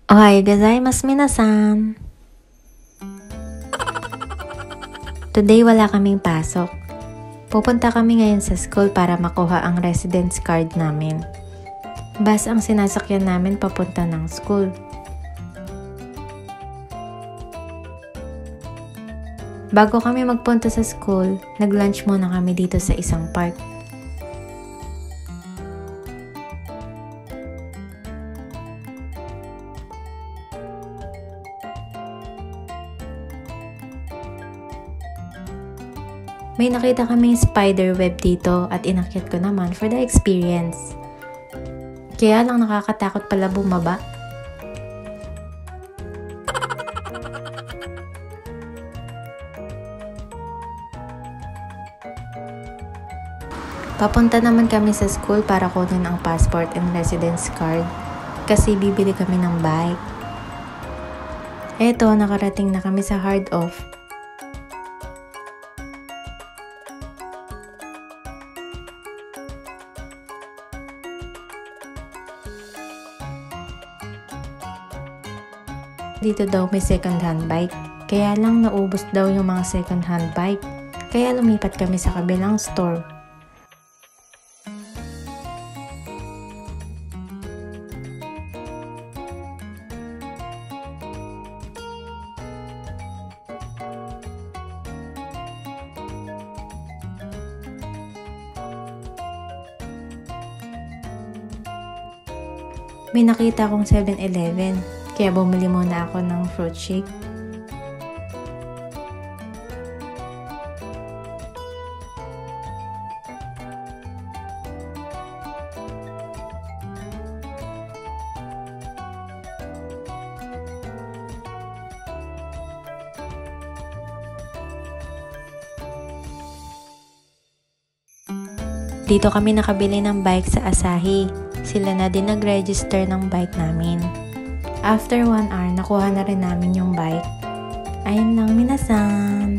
Ohayo gozaimasu minasan! Today wala kaming pasok. Pupunta kami ngayon sa school para makuha ang residence card namin. Bus ang sinasakyan namin papunta ng school. Bago kami magpunta sa school, nag-lunch muna kami dito sa isang park. May nakita kaming spider web dito at inakyat ko naman for the experience. Kaya lang nakakatakot pala bumaba. Papunta naman kami sa school para kunin ang passport and residence card kasi bibili kami ng bike. Eto, nakarating na kami sa hard off. Dito daw may second hand bike, kaya lang naubos daw yung mga second hand bike, kaya lumipat kami sa kabilang store. May nakita akong 7-Eleven. Kaya bumili muna ako ng fruit shake. Dito kami nakabili ng bike sa Asahi. Sila na din nag-register ng bike namin. After 1 hour, nakuha na rin namin yung bike. Ayun lang, minasan!